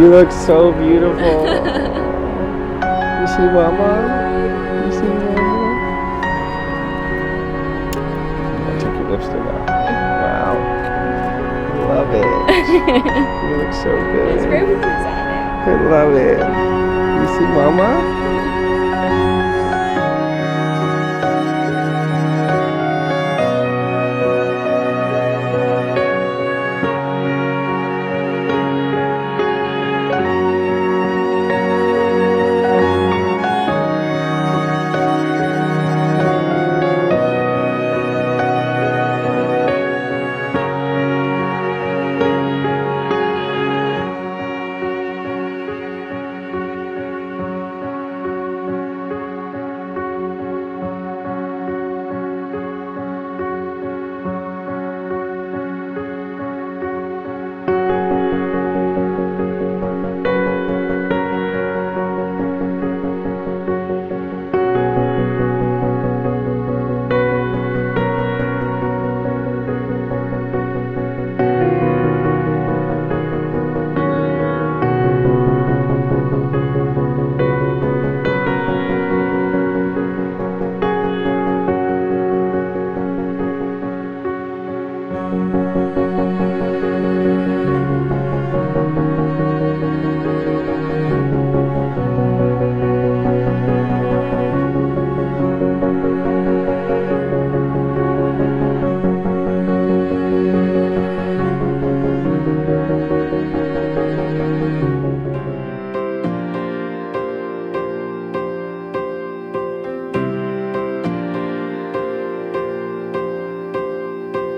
You look so beautiful. You see Mama? You see Mama? Take your lipstick off. Wow. Love it. You look so good. It's very exciting. I love it. You see Mama?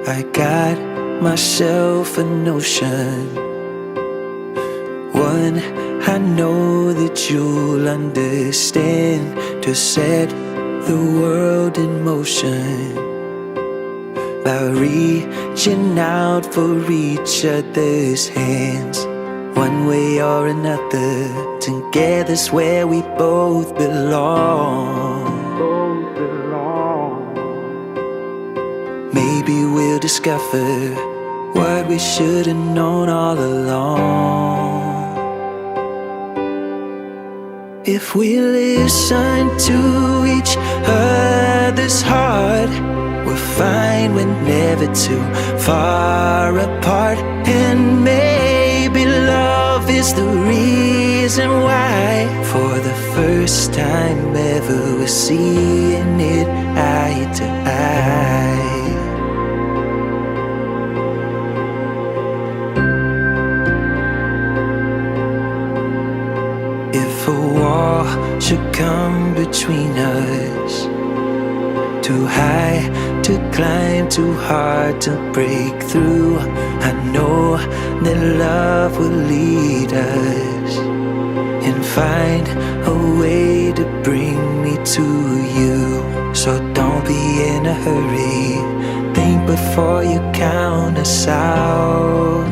I got myself a notion, one I know that you'll understand, to set the world in motion by reaching out for each other's hands. One way or another, together's where we both belong. Maybe we'll discover what we should have known all along. If we listen to each other's heart, we'll find we're never too far apart. And maybe love is the reason why, for the first time ever, we're seeing it eye to eye. If a wall should come between us, too high to climb, too hard to break through, I know that love will lead us and find a way to bring me to you. So don't be in a hurry, think before you count us out.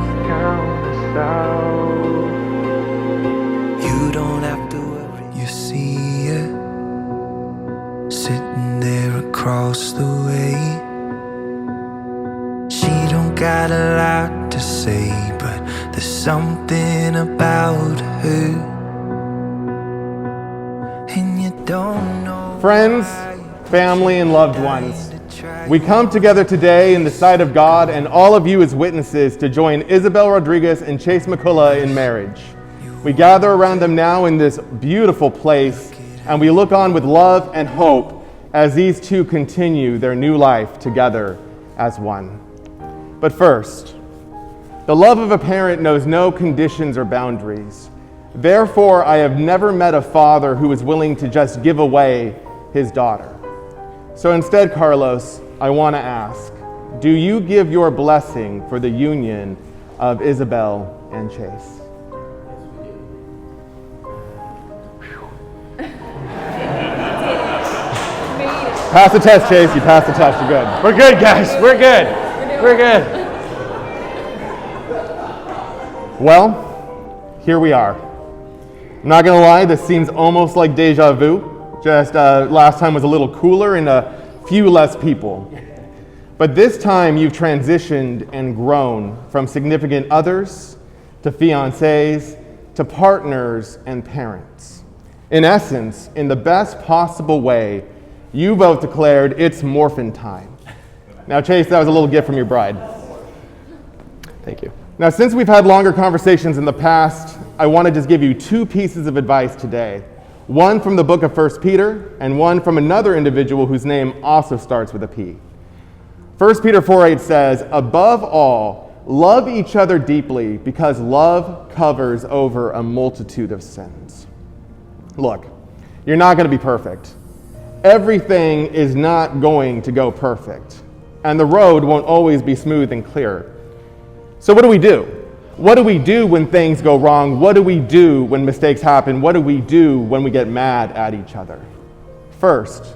You don't have to worry. You see her sitting there across the way. She don't got a lot to say, but there's something about her, and you don't know. Friends, family, and loved ones, we come together today in the sight of God and all of you as witnesses to join Isabel Rodriguez and Chase McCullough in marriage. We gather around them now in this beautiful place, and we look on with love and hope as these two continue their new life together as one. But first, the love of a parent knows no conditions or boundaries. Therefore, I have never met a father who is willing to just give away his daughter. So instead, Carlos, I want to ask, do you give your blessing for the union of Isabel and Chase? Pass the test, Chase. You passed the test. You're good. We're good, guys. We're good. We're good. Well, here we are. I'm not gonna lie, this seems almost like deja vu. Just last time was a little cooler and a few less people. But this time you've transitioned and grown from significant others to fiancés to partners and parents. In essence, in the best possible way, you both declared it's morphin' time. Now, Chase, that was a little gift from your bride. Thank you. Now, since we've had longer conversations in the past, I want to just give you two pieces of advice today. One from the book of 1 Peter, and one from another individual whose name also starts with a P. 1 Peter 4:8 says, "Above all, love each other deeply, because love covers over a multitude of sins." Look, you're not going to be perfect. Everything is not going to go perfect, and the road won't always be smooth and clear. So what do we do? What do we do when things go wrong? What do we do when mistakes happen? What do we do when we get mad at each other? First,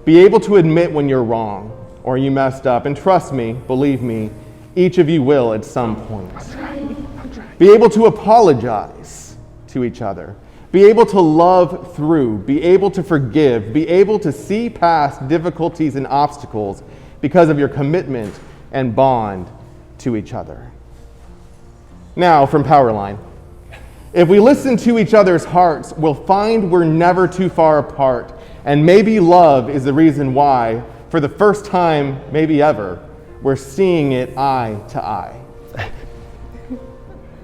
be able to admit when you're wrong or you messed up. And trust me, believe me, each of you will at some point. Be able to apologize to each other. Be able to love through. Be able to forgive. Be able to see past difficulties and obstacles because of your commitment and bond to each other. Now, from Powerline. If we listen to each other's hearts, we'll find we're never too far apart. And maybe love is the reason why, for the first time, maybe ever, we're seeing it eye to eye.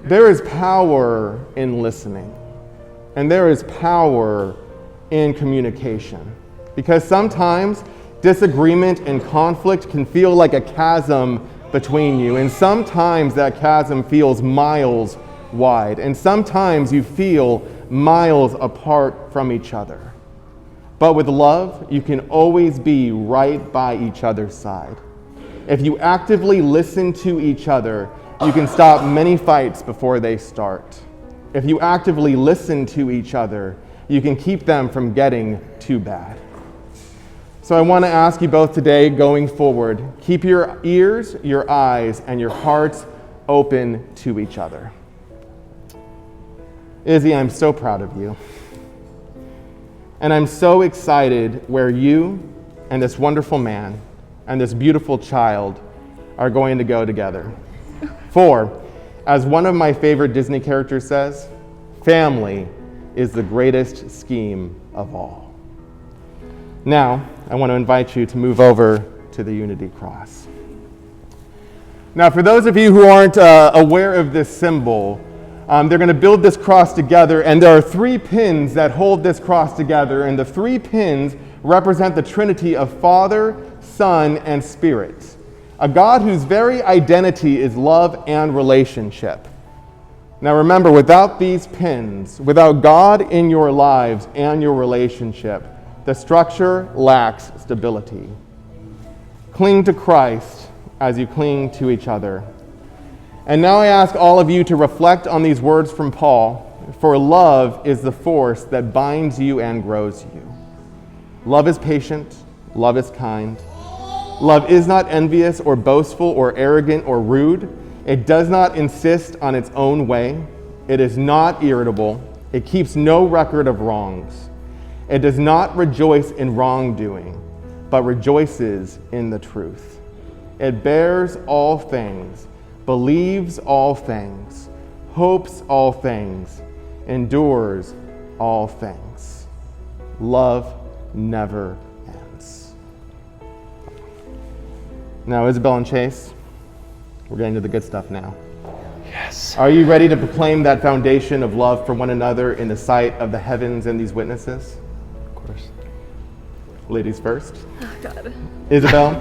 There is power in listening. And there is power in communication. Because sometimes disagreement and conflict can feel like a chasm between you, and sometimes that chasm feels miles wide, and sometimes you feel miles apart from each other. But with love, you can always be right by each other's side. If you actively listen to each other, you can stop many fights before they start. If you actively listen to each other, you can keep them from getting too bad. So I want to ask you both today, going forward, keep your ears, your eyes, and your hearts open to each other. Izzy, I'm so proud of you. And I'm so excited where you and this wonderful man and this beautiful child are going to go together. For, as one of my favorite Disney characters says, family is the greatest scheme of all. Now, I want to invite you to move over to the Unity Cross. Now, for those of you who aren't aware of this symbol, they're going to build this cross together, and there are 3 pins that hold this cross together, and the 3 pins represent the Trinity of Father, Son, and Spirit, a God whose very identity is love and relationship. Now remember, without these pins, without God in your lives and your relationship, the structure lacks stability. Cling to Christ as you cling to each other. And now I ask all of you to reflect on these words from Paul, for love is the force that binds you and grows you. Love is patient, love is kind. Love is not envious or boastful or arrogant or rude. It does not insist on its own way. It is not irritable. It keeps no record of wrongs. It does not rejoice in wrongdoing, but rejoices in the truth. It bears all things, believes all things, hopes all things, endures all things. Love never ends. Now, Isabel and Chase, we're getting to the good stuff now. Yes. Are you ready to proclaim that foundation of love for one another in the sight of the heavens and these witnesses? Of course. Ladies first. Oh, God. Isabel,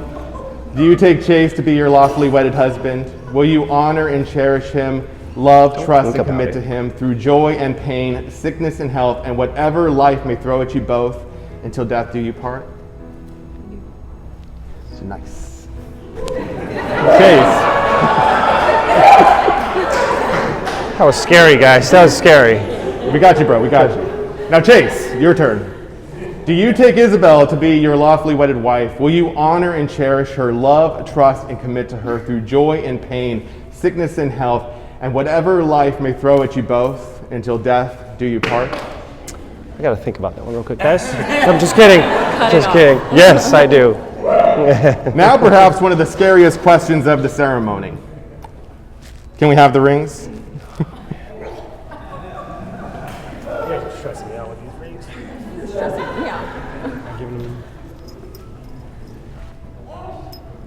do you take Chase to be your lawfully wedded husband? Will you honor and cherish him, love, trust, and commit to him through joy and pain, sickness and health, and whatever life may throw at you both until death do you part? Nice. Chase. That was scary, guys. That was scary. We got you, bro. We got you. Now, Chase, your turn. Do you take Isabel to be your lawfully wedded wife? Will you honor and cherish her, love, trust, and commit to her through joy and pain, sickness and health, and whatever life may throw at you both until death do you part? I got to think about that one real quick, guys. I'm just kidding. Just kidding. Yes, I do. Now, perhaps one of the scariest questions of the ceremony. Can we have the rings?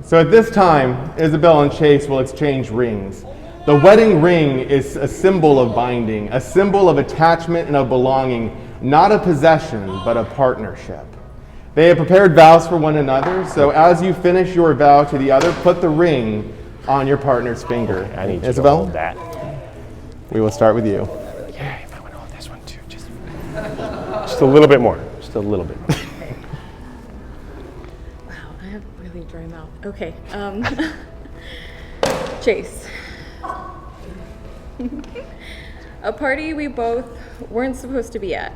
So at this time, Isabel and Chase will exchange rings. The wedding ring is a symbol of binding, a symbol of attachment and of belonging, not a possession, but a partnership. They have prepared vows for one another, so as you finish your vow to the other, put the ring on your partner's finger. I need you Isabel, to hold that. we will start with you. Yeah, you might want to hold this one too. Just a little bit more. Just a little bit more. Wow, I have really dry mouth. Okay. Chase. A party we both weren't supposed to be at.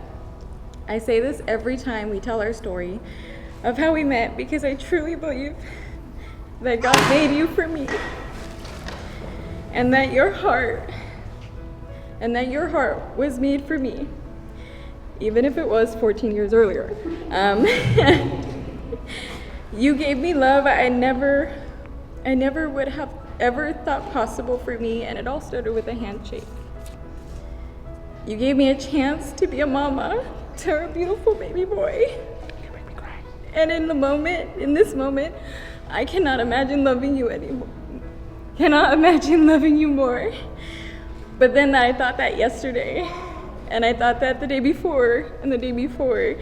I say this every time we tell our story of how we met because I truly believe that God made you for me and that your heart was made for me, even if it was 14 years earlier. You gave me love I never would have ever thought possible for me, and it all started with a handshake. You gave me a chance to be a mama to our beautiful baby boy. You make me cry. And in this moment, I cannot imagine loving you anymore. Cannot imagine loving you more. But then I thought that yesterday, and I thought that the day before, and the day before,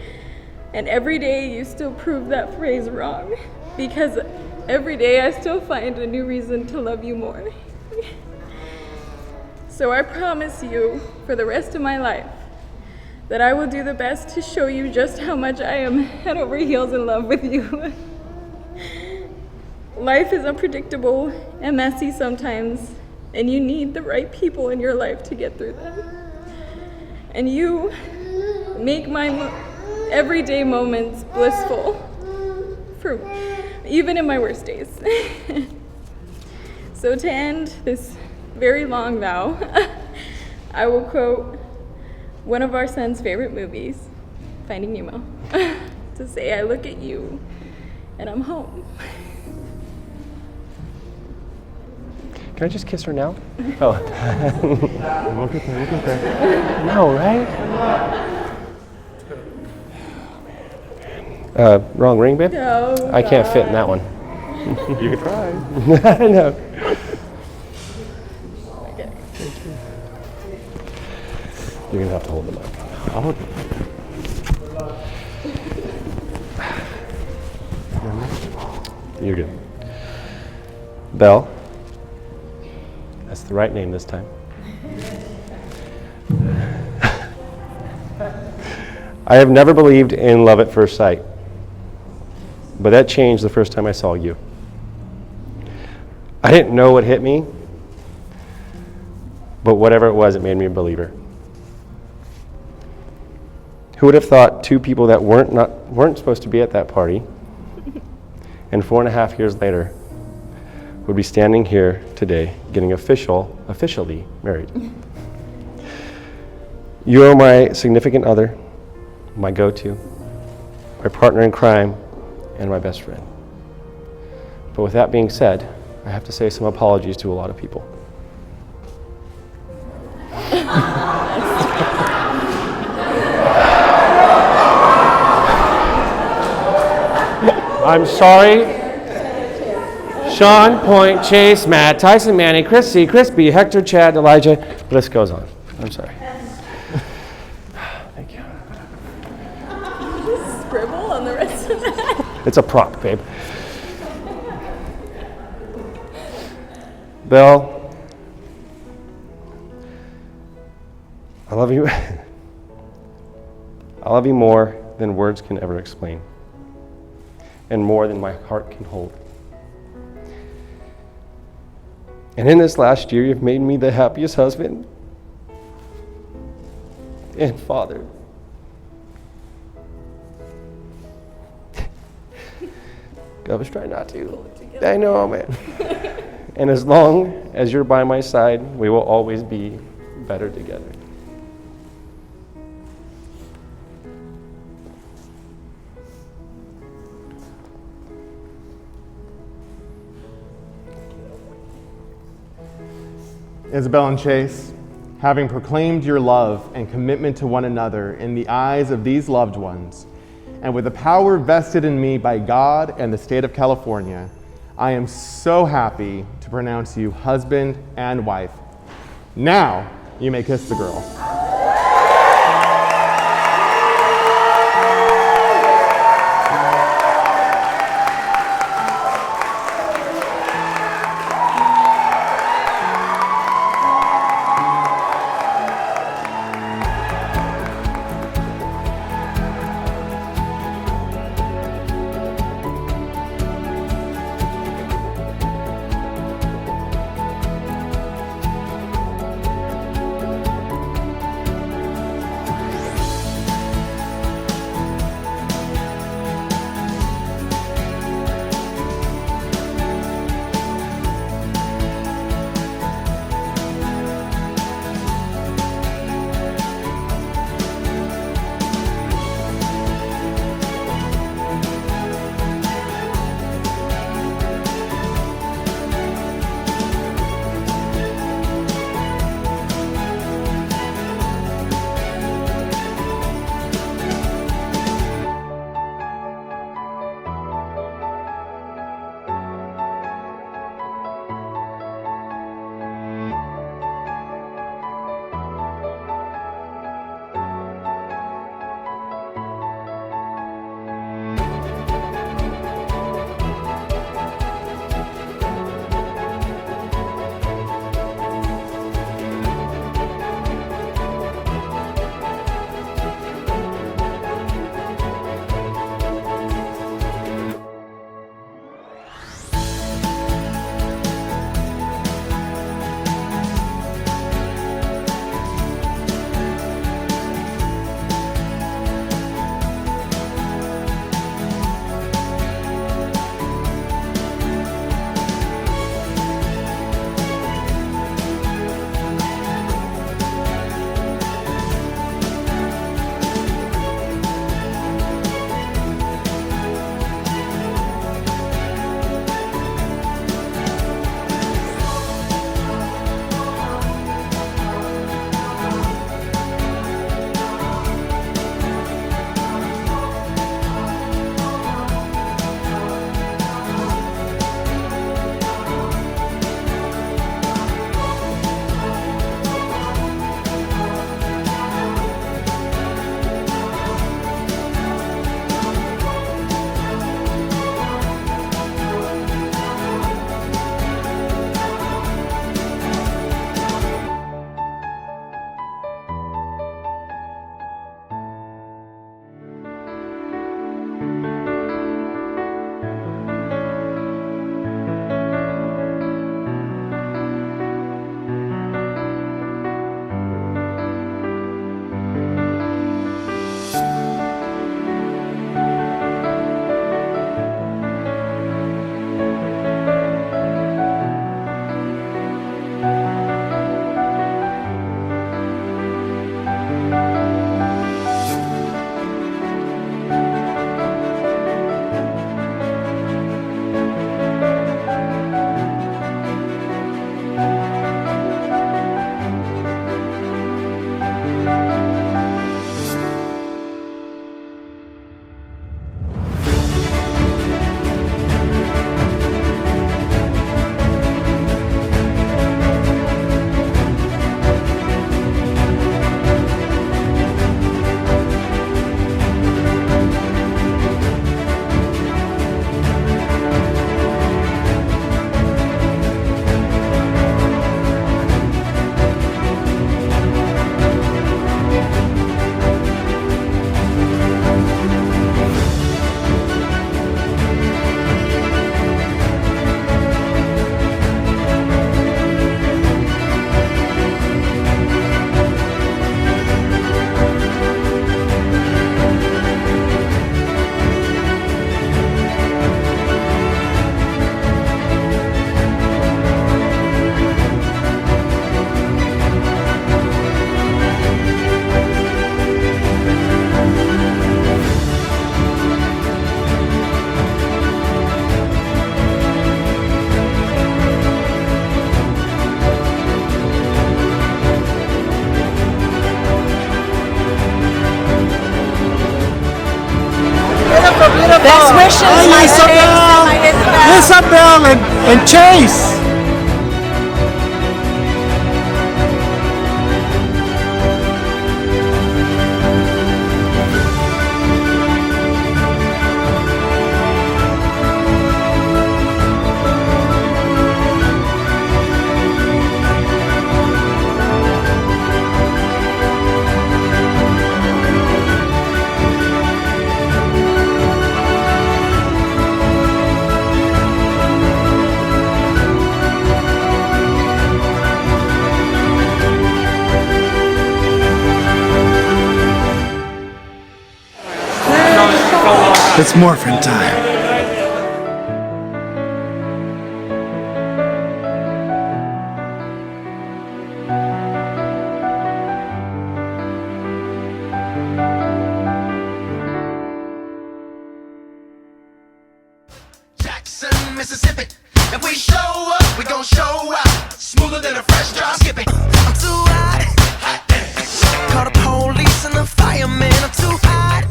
and every day you still prove that phrase wrong, because every day I still find a new reason to love you more. So I promise you, for the rest of my life, that I will do the best to show you just how much I am head over heels in love with you. Life is unpredictable and messy sometimes, and you need the right people in your life to get through them. And you make my everyday moments blissful, for even in my worst days. So to end this very long vow, I will quote one of our son's favorite movies, Finding Nemo, to say, I look at you and I'm home. Can I just kiss her now? Oh. Look at that. No, right? Wrong ring, babe? Oh, I can't fit in that one. You can try. No. Okay. You're going to have to hold the mic. I'll hold it. You're good. Belle. That's the right name this time. I have never believed in love at first sight, but that changed the first time I saw you. I didn't know what hit me, but whatever it was, it made me a believer. Who would have thought two people that weren't supposed to be at that party, and 4.5 years later, would be standing here today getting officially married. You are my significant other, my go-to, my partner in crime, and my best friend. But with that being said, I have to say some apologies to a lot of people. I'm sorry. Sean, Point, Chase, Matt, Tyson, Manny, Chrissy, Crispy, Hector, Chad, Elijah. The list goes on. I'm sorry. Thank you. Just scribble on the rest of that. It's a prop, babe. Belle, I love you. I love you more than words can ever explain, and more than my heart can hold. And in this last year, you've made me the happiest husband and father. I was trying not to. I know, man. And as long as you're by my side, we will always be better together. Isabel and Chase, having proclaimed your love and commitment to one another in the eyes of these loved ones, and with the power vested in me by God and the state of California, I am so happy to pronounce you husband and wife. Now, you may kiss the girl. Best wishes, my Isabel! Isabel. What's up, Belle and Chase? It's morphin' time. Jackson, Mississippi. If we show up, we gon' show out. Smoother than a fresh drop skipping. I'm too hot. Call the police and the fireman. I'm too hot.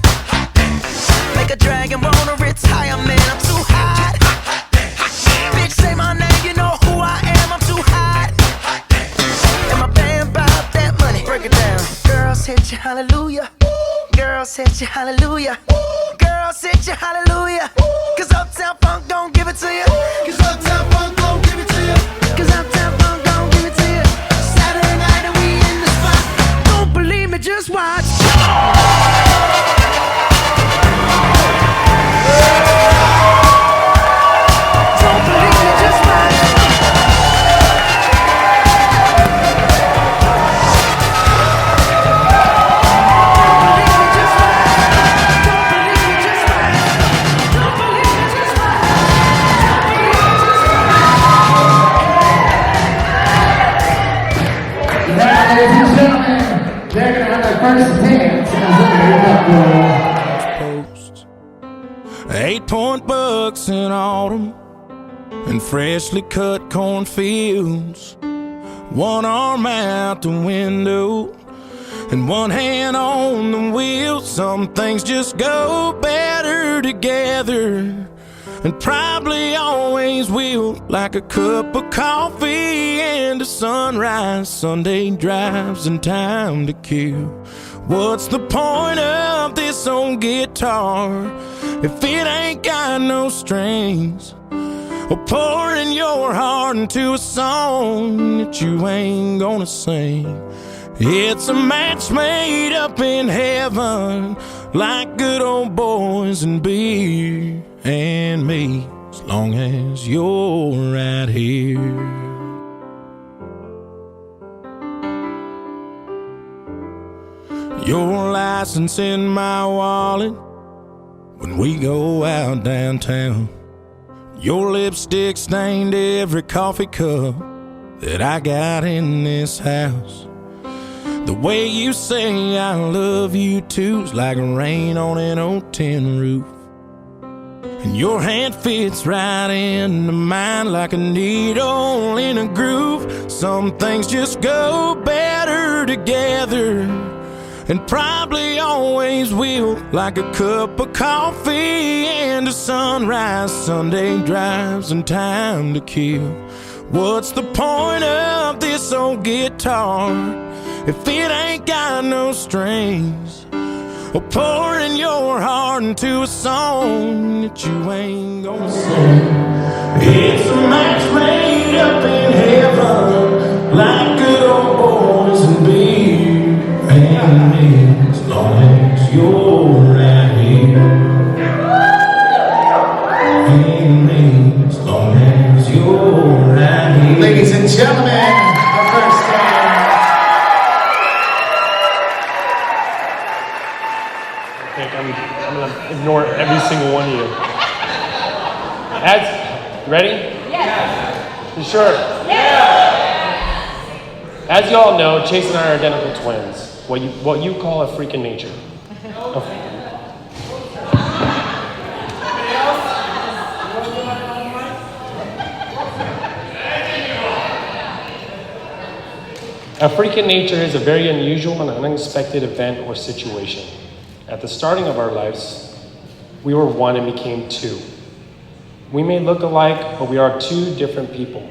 Make a dragon wanna retire, man. I'm too hot. Bitch, say my name, you know who I am. I'm too hot. And my band bought that money. Break it down. Girls hit you, hallelujah. Girls hit you, hallelujah. Girls hit you, hallelujah. Cause Uptown Funk don't give it to you. Cause Uptown Funk don't give it to you. Cause Uptown Funk don't give it to you. Saturday night and we in the spot. Don't believe me, just watch. Don't believe me, just watch. Ladies and gentlemen, they're gonna have their first dance as Post 8-point bucks in autumn and freshly cut cornfields. One arm out the window and one hand on the wheel. Some things just go better together, and probably always will. Like a cup of coffee and a sunrise, Sunday drives and time to kill. What's the point of this old guitar if it ain't got no strings? Or pouring your heart into a song that you ain't gonna sing. It's a match made up in heaven, like good old boys and beer and me, as long as you're right here. Your license in my wallet when we go out downtown. Your lipstick stained every coffee cup that I got in this house. The way you say I love you too's like rain on an old tin roof. And your hand fits right into mine like a needle in a groove. Some things just go better together, and probably always will. Like a cup of coffee and a sunrise, Sunday drives and time to kill. What's the point of this old guitar if it ain't got no strings? Or pouring your heart into a song that you ain't gonna sing. It's a match made up in heaven, like good old boys and beer and me, as long as you're right here. And me, as long as you're right here. Ladies and gentlemen, our first I'm gonna ignore every single one of you. As ready? Yes. You sure? Yeah. As you all know, Chase and I are identical twins. What you call a freak in nature. A freak in nature is a very unusual and unexpected event or situation. At the starting of our lives, we were one and became two. We may look alike, but we are two different people.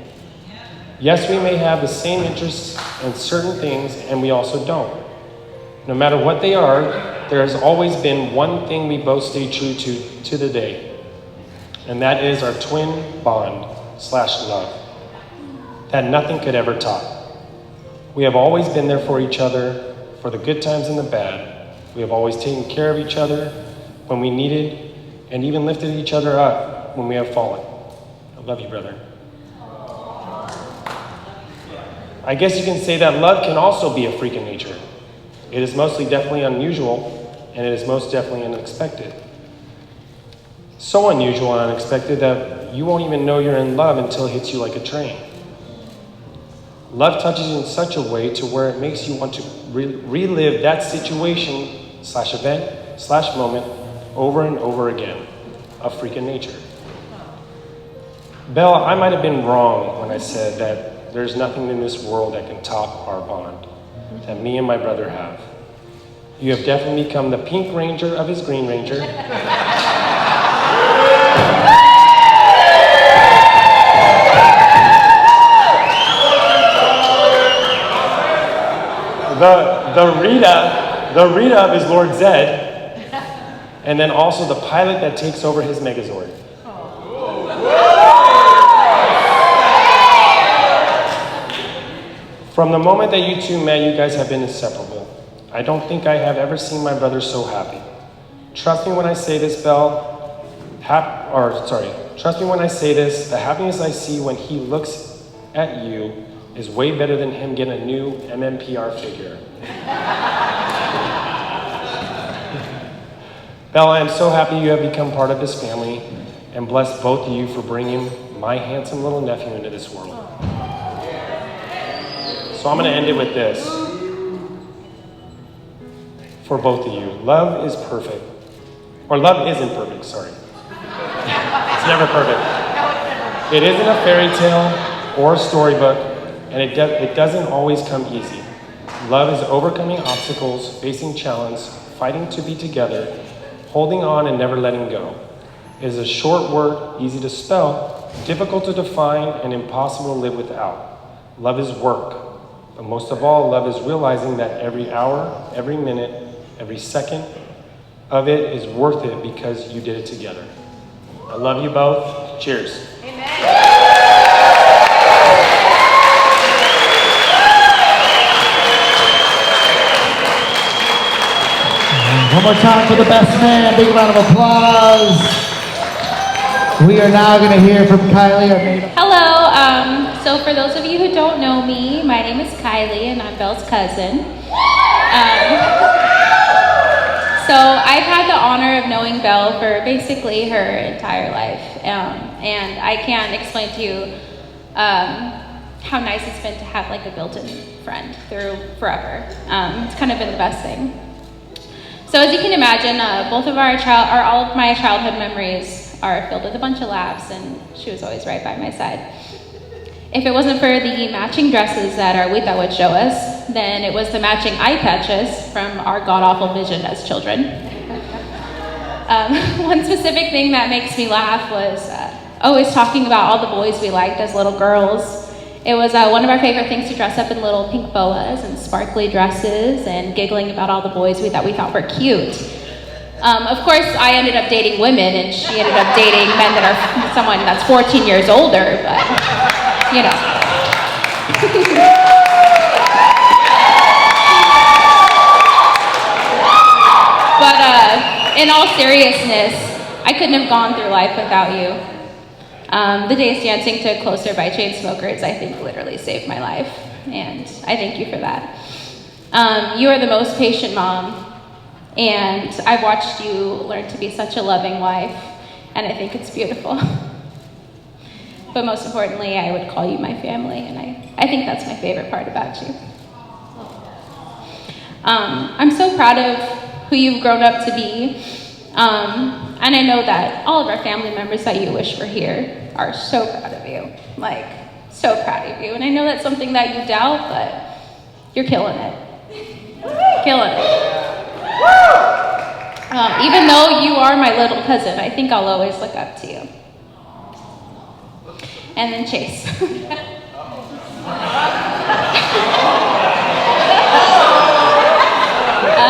Yes, we may have the same interests in certain things, and we also don't. No matter what they are, there has always been one thing we both stay true to the day, and that is our twin bond/love that nothing could ever top. We have always been there for each other, for the good times and the bad. We have always taken care of each other when we needed, and even lifted each other up when we have fallen. I love you, brother. I guess you can say that love can also be a freak of nature. It is mostly definitely unusual, and it is most definitely unexpected. So unusual and unexpected that you won't even know you're in love until it hits you like a train. Love touches you in such a way to where it makes you want to relive that situation/event/moment over and over again. A freak of nature. Belle, I might have been wrong when I said that there's nothing in this world that can top our bond that me and my brother have. You have definitely become the Pink Ranger of his Green Ranger. The Rita of his Lord Zed, and then also the pilot that takes over his Megazord. From the moment that you two met, you guys have been inseparable. I don't think I have ever seen my brother so happy. Trust me when I say this, Belle. Trust me when I say this. The happiness I see when he looks at you is way better than him getting a new MMPR figure. Belle, I am so happy you have become part of this family, and bless both of you for bringing my handsome little nephew into this world. So I'm going to end it with this. For both of you, love is perfect. Or love isn't perfect, sorry. It's never perfect. It isn't a fairy tale or a storybook, and it doesn't always come easy. Love is overcoming obstacles, facing challenges, fighting to be together, holding on and never letting go. It is a short word, easy to spell, difficult to define, and impossible to live without. Love is work. But most of all, love is realizing that every hour, every minute, every second of it is worth it because you did it together. I love you both. Cheers. Amen. One more time for the best man. Big round of applause. We are now going to hear from Kylie. Hello. So for those of you who don't know me, my name is Kylie, and I'm Belle's cousin. So I've had the honor of knowing Belle for basically her entire life, and I can't explain to you how nice it's been to have like a built-in friend through forever. It's kind of been the best thing. So as you can imagine, all of my childhood memories are filled with a bunch of laughs, and she was always right by my side. If it wasn't for the matching dresses that Arwita would show us, then it was the matching eye patches from our god-awful vision as children. One specific thing that makes me laugh was always talking about all the boys we liked as little girls. It was one of our favorite things to dress up in little pink boas and sparkly dresses and giggling about all the boys that we thought were cute. Of course, I ended up dating women, and she ended up dating men that are someone that's 14 years older, but, you know. But in all seriousness, I couldn't have gone through life without you. The days dancing to Closer by Chainsmokers, I think, literally saved my life, and I thank you for that. You are the most patient mom, and I've watched you learn to be such a loving wife, and I think it's beautiful. But most importantly, I would call you my family, and I think that's my favorite part about you. I'm so proud of who you've grown up to be, and I know that all of our family members that you wish were here are so proud of you, like, so proud of you. And I know that's something that you doubt, but you're killing it. Killing it. Even though you are my little cousin, I think I'll always look up to you. And then Chase.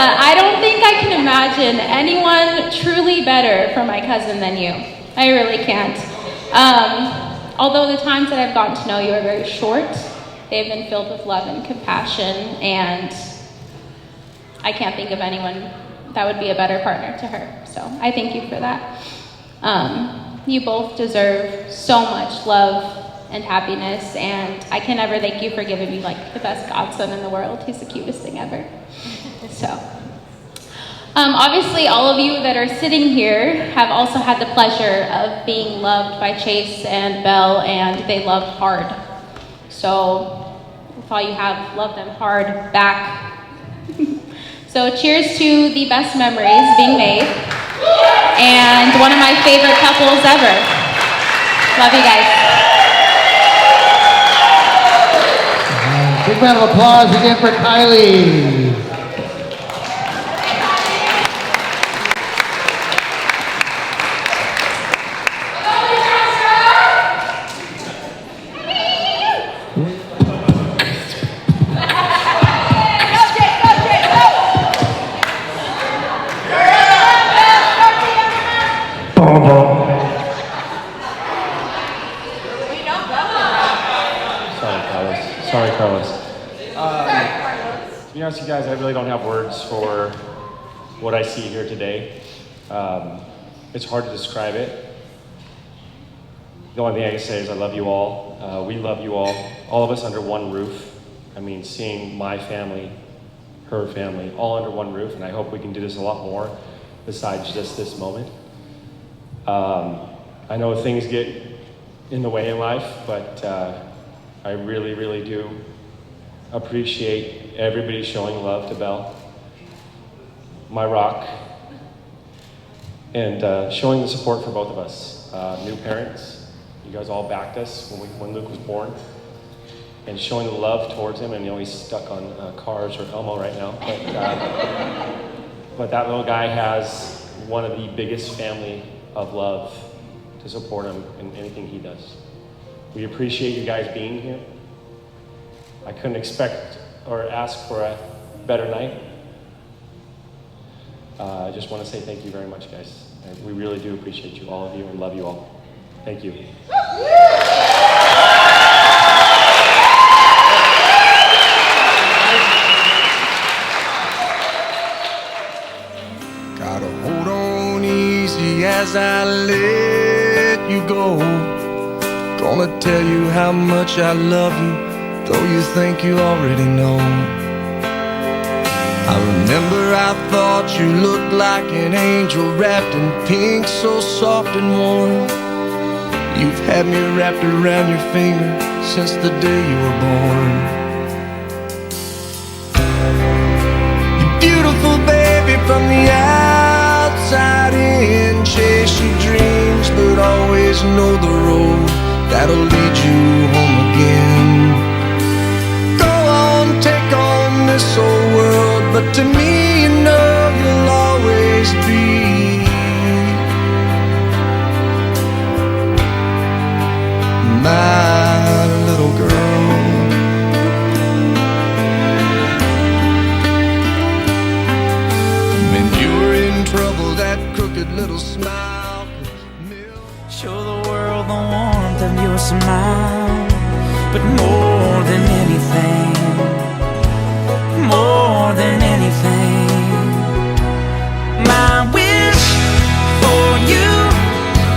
I don't think I can imagine anyone truly better for my cousin than you. I really can't. Although the times that I've gotten to know you are very short, they've been filled with love and compassion, and I can't think of anyone that would be a better partner to her. So I thank you for that. You both deserve so much love and happiness, and I can never thank you for giving me like the best godson in the world. He's the cutest thing ever. So, obviously all of you that are sitting here have also had the pleasure of being loved by Chase and Belle, and they loved hard. So, if all you have, love them hard back. So cheers to the best memories being made, and one of my favorite couples ever. Love you guys. Big round of applause again for Kylie. Sorry, Carlos. To be honest with you guys, I really don't have words for what I see here today. It's hard to describe it. The only thing I can say is I love you all. We love you all of us under one roof. I mean, seeing my family, her family, all under one roof, and I hope we can do this a lot more besides just this moment. I know things get in the way in life, but I really, really do appreciate everybody showing love to Belle, my rock, and showing the support for both of us. New parents, you guys all backed us when Luke was born, and showing the love towards him. And you know he's stuck on cars or Elmo right now, but that little guy has one of the biggest family of love to support him in anything he does. We appreciate you guys being here. I couldn't expect or ask for a better night. I just want to say thank you very much, guys. We really do appreciate you, all of you, and love you all. Thank you. Gotta hold on easy as I let you go. Gonna tell you how much I love you, though you think you already know. I remember I thought you looked like an angel wrapped in pink, so soft and warm. You've had me wrapped around your finger since the day you were born. You're beautiful, baby, from the outside in. Chase your dreams, but always know the road that'll lead you home again. Go on, take on this old world, but to me, you know you'll always be my little girl. When you were in trouble, that crooked little smile could show the world the warmth of your smile. But more than anything, more than anything, my wish for you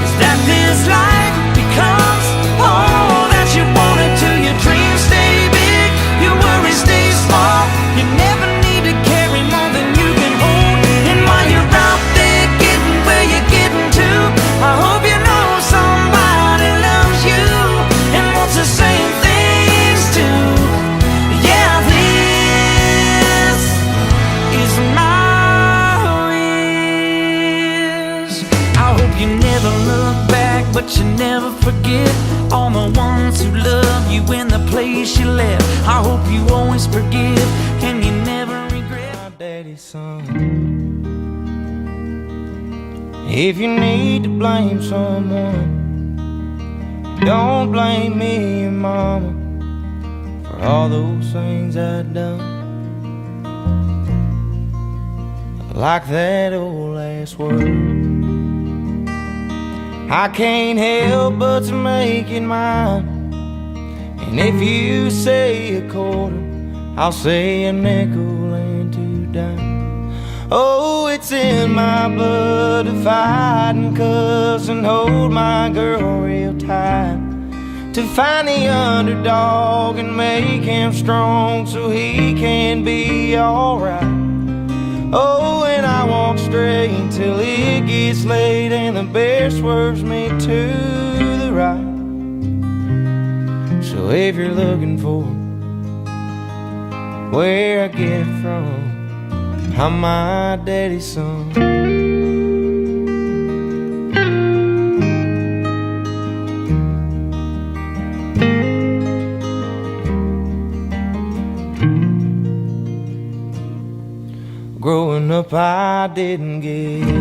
is that this life becomes all that you wanted to. Your dreams stay big, your worries stay small. You never need to carry more than you can hold. And while you're out there getting where you're getting to, I hope you know somebody loves you and wants the same things too. Yeah, this is my wish. I hope you never look back, but you never forget all the ones who love you in the place you left. I hope you always forgive and you never regret. My daddy's son. If you need to blame someone, Don't blame me, mama, for all those things I've done. Like that old last word, I can't help but to make it mine. And if you say a quarter, I'll say a nickel and 2 dimes. Oh, it's in my blood to fight and cuss and hold my girl real tight, to find the underdog and make him strong so he can be alright. Oh, and I walk straight till it gets late and the bear swerves me to the right. So if you're looking for where I get it from, I'm my daddy's son. Growing up, I didn't get it.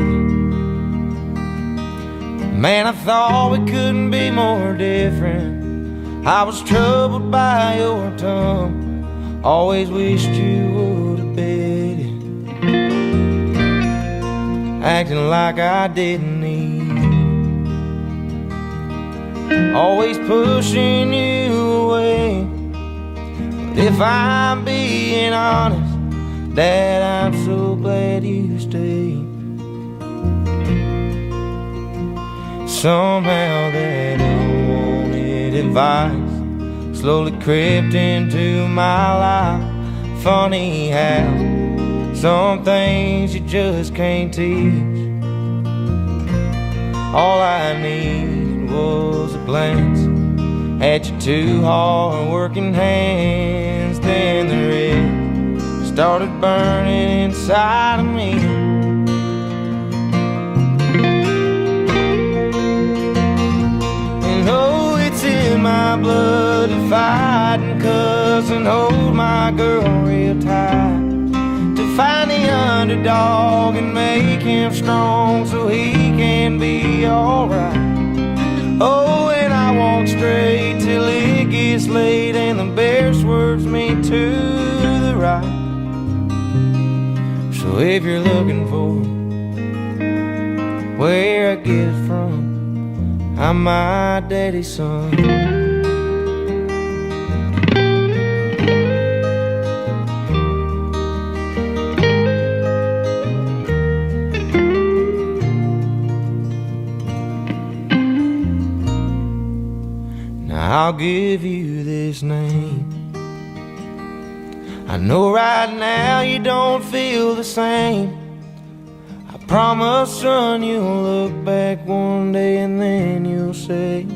Man, I thought we couldn't be more different. I was troubled by your tongue, always wished you would have bet it. Acting like I didn't need, always pushing you away. But if I'm being honest, Dad, I'm so glad you stayed. Somehow that unwanted advice slowly crept into my life. Funny how some things you just can't teach. All I needed was a glance at your 2 hard-working hands. Then the red started burning inside of me. And oh, it's in my blood to fight and cuss and hold my girl real tight, to find the underdog and make him strong so he can be alright. Oh, and I walk straight till it gets late and the bear swerves me to the right. So if you're looking for where I get it from, I'm my daddy's son. Now I'll give you this name. I know right now you don't feel the same. I promise, son, you'll look back one day and then you'll say,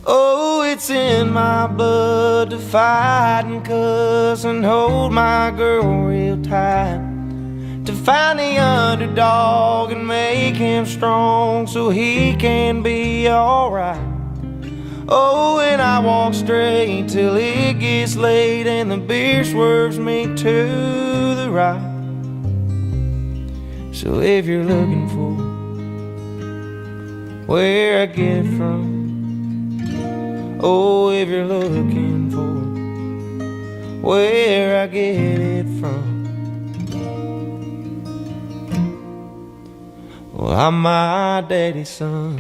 oh, it's in my blood to fight and cuss and hold my girl real tight, to find the underdog and make him strong so he can be alright. Oh, and I walk straight till it gets late and the beer swerves me to the right. So if you're looking for where I get it from, oh, if you're looking for where I get it from, well, I'm my daddy's son.